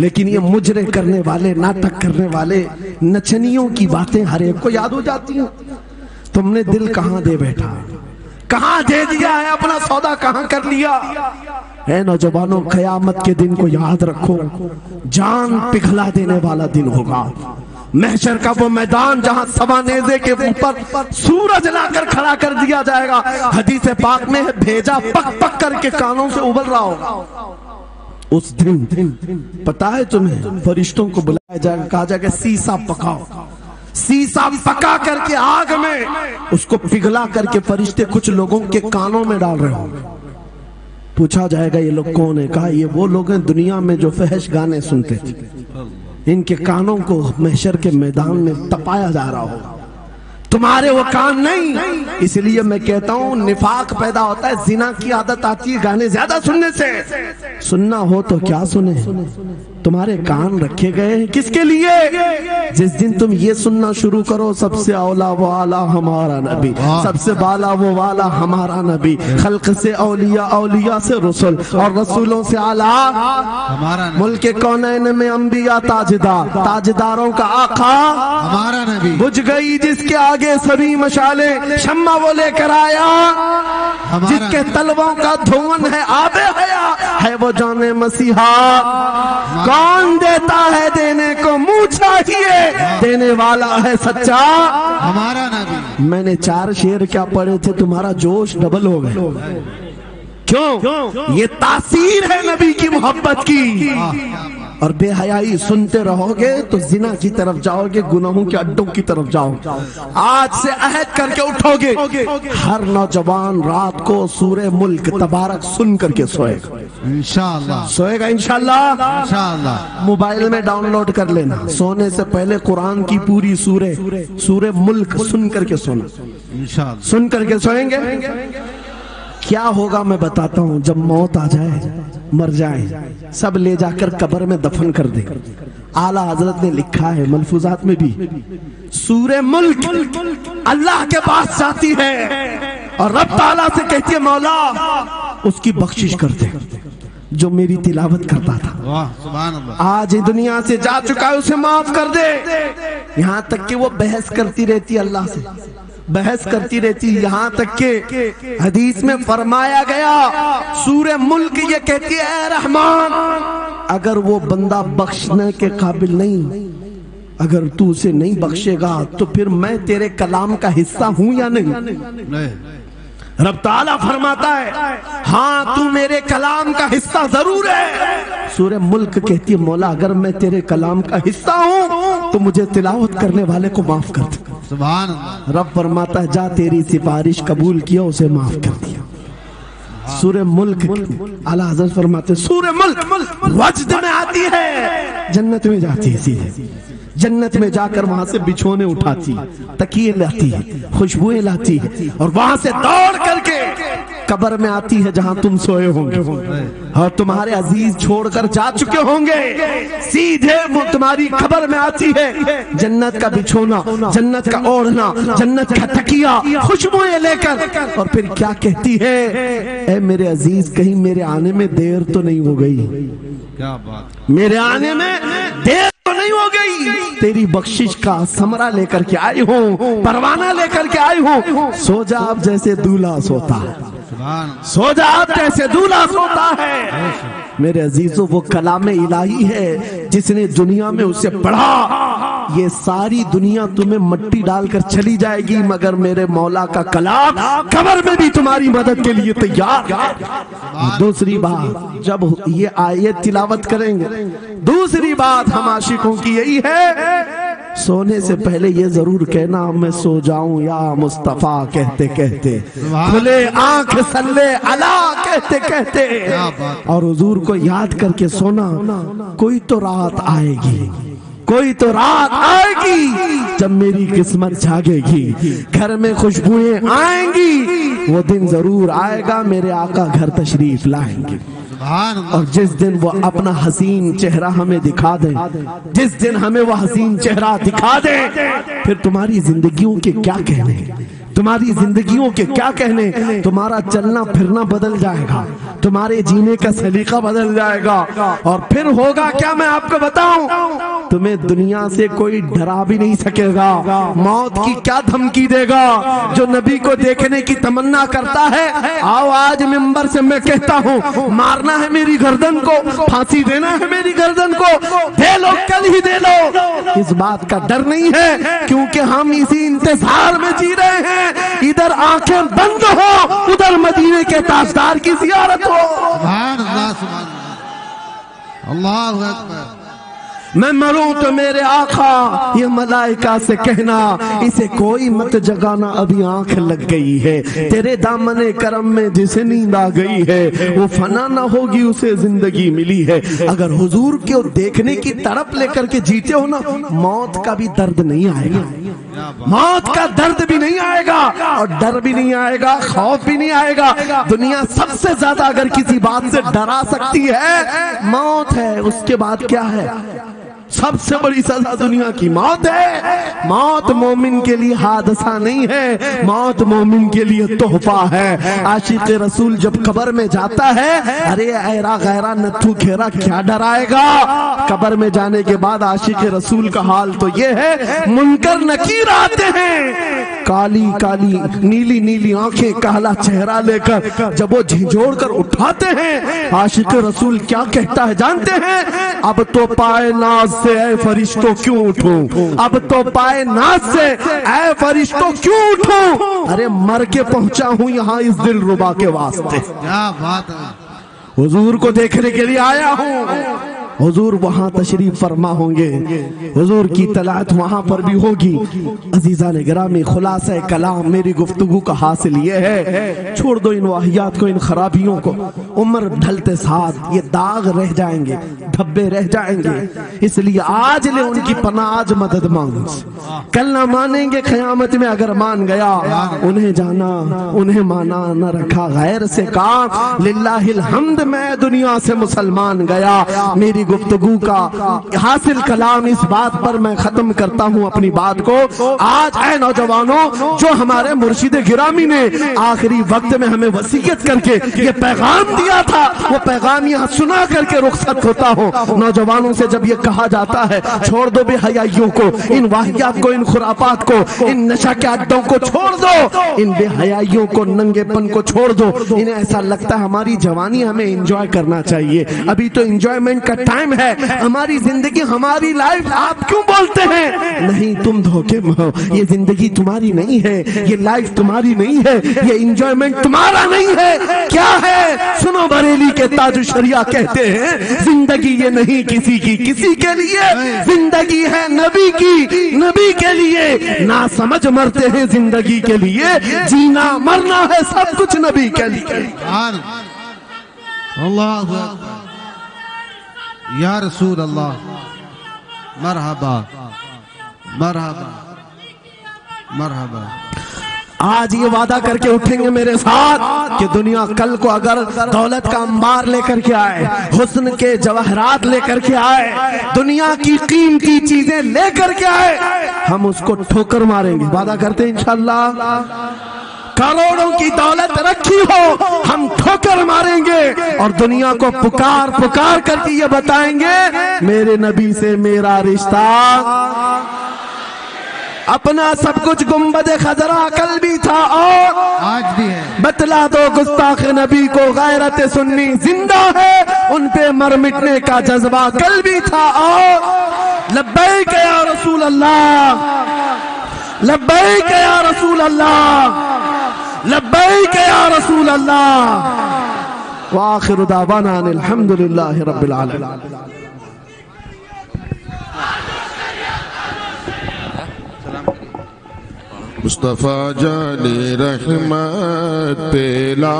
لیکن یہ مجرے کرنے والے، ناٹک کرنے والے، نچنیوں کی باتیں ہر ایک کو یاد ہو جاتی ہیں۔ تم نے دل کہاں دے بیٹھا، کہاں دے دیا ہے، اپنا سودا کہاں کر لیا؟ اے نوجوانوں، قیامت کے دن کو یاد رکھو، جان پگھلا دینے والا دن ہوگا۔ محشر کا وہ میدان جہاں سوا نیزے کے اوپر سورج لا کر کھڑا کر دیا جائے گا۔ حدیث پاک میں ہے بھیجا پک پک کر کے کانوں سے ابل رہا ہوگا۔ اس دن پتا ہے تمہیں، فرشتوں کو بلایا جائے گا، کہا جائے گا سیسا پکاؤ، سیسا پکا کر کے آگ میں اس کو پگھلا کر کے فرشتے کچھ لوگوں کے کانوں میں ڈال رہے ہوں گے۔ پوچھا جائے گا یہ لوگ کون ہیں؟ کہا یہ وہ لوگ ہیں دنیا میں جو فحش گانے سنتے تھے، ان کے کانوں کو محشر کے میدان میں تپایا جا رہا ہوگا، تمہارے وہ کان نہیں۔ اس لیے میں کہتا ہوں نفاق پیدا ہوتا ہے، زنا کی عادت آتی ہے گانے زیادہ سننے سے۔ سننا ہو تو کیا سنیں، تمہارے کان رکھے گئے ہیں کس کے لیے؟ جس دن تم یہ سننا شروع کرو سب سے اولا وہ اعلیٰ ہمارا نبی، سب سے بالا وہ والا ہمارا نبی، خلق سے اولیاء، اولیاء سے رسول، اور رسولوں سے اعلیٰ ہمارا نبی، ملک کونین میں انبیاء تاجدار، تاجداروں کا آقا ہمارا نبی، بجھ گئی جس کے آگے سبھی مشالیں، شمع وہ لے کر آیا جس کے تلووں کا دھون ہے آب حیا، ہے وہ جان مسیحا، کون دیتا ہے دینے کو منہ چاہیے، دینے والا ہے سچا ہمارا نبی۔ میں نے 4 شعر کیا پڑھے تھے، تمہارا جوش ڈبل ہو گئے۔ کیوں؟ یہ تاثیر ہے نبی کی محبت کی۔ اور بے حیائی سنتے رہو گے تو زنا کی طرف جاؤ گے، گناہوں کے اڈوں کی طرف جاؤ گے۔ آج سے عہد کر کے اٹھو گے، ہر نوجوان رات کو سورہ ملک تبارک سن کر کے سوئے گا انشاءاللہ، سوئے گا انشاءاللہ۔ موبائل میں ڈاؤن لوڈ کر لینا، سونے سے پہلے قرآن کی پوری سورہ ملک سن کر کے سونا، سن کر کے سوئیں گے۔ کیا ہوگا میں بتاتا ہوں، جب موت آ جائے، مر جائیں، سب لے جا کر قبر میں دفن کر دے۔ اعلیٰ حضرت نے لکھا ہے ملفوظات میں بھی، سورہ ملک اللہ کے پاس جاتی ہے اور رب تعالیٰ سے کہتی ہے مولا اس کی بخشش کر دے جو میری تلاوت کرتا تھا، آج دنیا سے جا چکا ہے، اسے معاف کر دے۔ یہاں تک کہ وہ بحث کرتی رہتی اللہ سے، بحث کرتی رہتی، یہاں تک کہ حدیث میں فرمایا گیا سورہ ملک یہ کہتی ہے اے رحمان، اگر وہ بندہ بخشنے کے قابل نہیں، اگر تو اسے نہیں بخشے گا تو پھر میں تیرے کلام کا حصہ ہوں یا نہیں؟ رب تعالیٰ فرماتا ہے ہاں تو میرے کلام کا حصہ ضرور ہے۔ سورہ ملک کہتی ہے مولا اگر میں تیرے کلام کا حصہ ہوں تو مجھے تلاوت کرنے والے کو معاف کر دے۔ سبحان اللہ۔ رب فرماتا ہے جا تیری سفارش قبول کیا، اسے معاف کر دیا۔ سورہ ملک اعلیٰ حضرت فرماتے سورہ ملک وجد میں آتی ہے، جنت میں جاتی ہے، سیدھے جنت میں جا کر وہاں سے بچھونے اٹھاتی، تکیے لاتی ہے، خوشبوئیں لاتی ہے، اور وہاں سے دوڑ کر کے قبر میں آتی ہے جہاں تم سوئے ہوں گے اور تمہارے عزیز چھوڑ کر جا چکے ہوں گے، سیدھے تمہاری قبر میں آتی ہے، جنت کا بچھونا، جنت کا اوڑھنا، جنت کا تکیہ، خوشبوئیں لے کر، اور پھر کیا کہتی ہے اے میرے عزیز کہیں میرے آنے میں دیر تو نہیں ہو گئی، کیا بات، میرے آنے میں دیر تو نہیں ہو گئی، تیری بخشش کا ثمرہ لے کر کے آئی ہوں، پروانہ لے کر کے آئی ہوں، سو جا اب جیسے دولہا سوتا ہے، سو جا اب جیسے دولہا سوتا ہے۔ میرے عزیزو وہ کلام الہی ہے جس نے دنیا میں اسے پڑھا، یہ ساری دنیا تمہیں مٹی ڈال کر چلی جائے گی مگر میرے مولا کا کلام قبر میں بھی تمہاری مدد کے لیے تیار ہے۔ دوسری بات جب یہ آیت تلاوت کریں گے، دوسری بات ہم عاشقوں کی یہی ہے سونے سے پہلے یہ ضرور کہنا میں سو جاؤں یا مصطفیٰ کہتے کہتے، کھلے آنکھ صلی علیہ کہتے کہتے، اور حضور کو یاد کر کے سونا۔ کوئی تو رات آئے گی، کوئی تو رات آئے گی جب میری قسمت جاگے گی، گھر میں خوشبوئیں آئیں گی، وہ دن ضرور آئے گا میرے آقا گھر تشریف لائیں گے، اور جس دن وہ اپنا حسین چہرہ ہمیں دکھا دیں، جس دن ہمیں وہ حسین چہرہ دکھا دیں، پھر تمہاری زندگیوں کے کیا کہنے، تمہاری زندگیوں کے کیا کہنے، تمہارا چلنا پھرنا بدل جائے گا، تمہارے جینے کا سلیقہ بدل جائے گا، اور پھر ہوگا کیا میں آپ کو بتاؤں، تمہیں دنیا سے کوئی ڈرا بھی نہیں سکے گا۔ موت کی کیا دھمکی دے گا؟ جو نبی کو دیکھنے کی تمنا کرتا ہے، آؤ آج ممبر سے میں کہتا ہوں، مارنا ہے میری گردن کو، پھانسی دینا ہے میری گردن کو، دے لو، کل ہی دے لو۔ اس بات کا ڈر نہیں ہے، کیونکہ ہم اسی انتظار میں جی رہے ہیں، ادھر آنکھیں بند ہو، ادھر مدینے کے تاجدار کی زیارت ہو۔ سبحان اللہ، سبحان اللہ، اللہ اکبر۔ میں مروں تو میرے آقا، یہ ملائکہ سے کہنا، اسے کوئی مت جگانا، ابھی آنکھ لگ گئی ہے، تیرے دامن کرم میں جسے نیند آ گئی ہے، وہ فنا نہ ہوگی، اسے زندگی ملی ہے۔ اگر حضور کو دیکھنے کی تڑپ لے کر کے جیتے ہو نا، موت کا بھی درد نہیں آئے گا، موت کا درد بھی نہیں آئے گا، اور ڈر بھی نہیں آئے گا، خوف بھی نہیں آئے گا۔ دنیا سب سے زیادہ اگر کسی بات سے ڈرا سکتی ہے، موت ہے، اس کے بعد کیا ہے؟ سب سے بڑی سزا دنیا کی موت ہے۔ موت مومن کے لیے حادثہ نہیں ہے، موت مومن کے لیے تحفہ ہے۔ عاشق رسول جب قبر میں جاتا ہے، ارے ایرا غیرہ نتھو کھیرا کیا ڈرائے گا؟ قبر میں جانے کے بعد عاشق رسول کا حال تو یہ ہے، منکر نکیر آتے ہیں، کالی کالی نیلی نیلی آنکھیں، کالا چہرہ لے کر جب وہ جھنجھوڑ کر اٹھاتے ہیں، عاشق رسول کیا کہتا ہے جانتے ہیں؟ اب تو پائے ناز سے اے فرشتوں کیوں اٹھوں، اب تو پائے ناز سے اے فرشتوں کیوں اٹھوں، ارے مر کے پہنچا ہوں یہاں اس دل ربا کے واسطے، کیا بات ہے، حضور کو دیکھنے کے لیے آیا ہوں۔ حضور وہاں تشریف فرما ہوں گے، حضور کی طلعت وہاں پر بھی ہوگی۔ عزیزان گرامی، خلاصہ کلام میری گفتگو کا حاصل یہ ہے، چھوڑ دو ان واہیات کو، ان خرابیوں کو، عمر ڈھلتے ساتھ یہ داغ رہ جائیں گے، دھبے رہ جائیں گے، اس لیے آج لے ان کی پناہ، آج مدد مانگ، کل نہ مانیں گے، قیامت میں اگر مان گیا، انہیں جانا انہیں مانا، نہ رکھا غیر سے کام، للہ الحمد میں دنیا سے مسلمان گیا۔ میری گفتگو کا حاصل کلام اس بات پر میں ختم کرتا ہوں اپنی بات کو۔ آج اے نوجوانوں، جو ہمارے مرشد گرامی نے آخری وقت میں ہمیں وصیت کر کے یہ پیغام دیا تھا، وہ پیغام یہاں سنا کر کے رخصت ہوتا ہوں۔ نوجوانوں سے جب یہ کہا جاتا ہے چھوڑ دو بے حیائیوں کو، ان واہیات کو، ان خرافات کو، ان نشہ کے اڈوں کو چھوڑ دو، ان بے حیائیوں کو، ننگے پن کو چھوڑ دو۔ انہیں ایسا لگتا ہے ہماری جوانی ہمیں انجوائے کرنا چاہیے، ابھی تو انجوائمنٹ کا ٹائم ہے، ہماری زندگی، ہماری لائف آپ کیوں بولتے ہیں؟ نہیں، تم دھوکے میں ہو، یہ زندگی تمہاری نہیں ہے، یہ لائف تمہاری نہیں ہے، یہ انجوائمنٹ تمہارا نہیں ہے۔ کیا ہے؟ سنو، بریلی کے تاج الشریعہ کہتے ہیں، زندگی یہ نہیں کسی کی کسی کے لیے، زندگی ہے نبی کی نبی کے لیے، نہ سمجھ مرتے ہیں زندگی کے لیے، جینا مرنا ہے سب کچھ نبی کے لیے۔ اللہ اکبر، یا رسول اللہ، مرحبا مرحبا مرحبا۔ آج یہ وعدہ کر کے اٹھیں گے میرے ساتھ کہ دنیا کل کو اگر دولت کا انبار لے کر کے آئے، حسن کے جواہرات لے کر کے آئے، دنیا کی قیمتی چیزیں لے کر کے آئے، ہم اس کو ٹھوکر ماریں گے، وعدہ کرتے ہیں انشاءاللہ۔ کروڑوں کی دولت رکھی ہو، ہم ٹھوکر ماریں گے، اور دنیا کو پکار پکار کر کے یہ بتائیں گے، میرے نبی سے میرا رشتہ، اپنا سب کچھ گنبد خضرا کل بھی تھا اور آج بھی ہے، بتلا دو گستاخ نبی کو غیرت سنی زندہ ہے، ان پہ مر مٹنے کا جذبہ کل بھی تھا اور لبیک یا رسول اللہ، لبیک یا رسول اللہ، لبیک یا رسول اللہ، وآخر دعوانا ان الحمدللہ رب العالمین۔ مصطفیٰ جان رحمت پیلا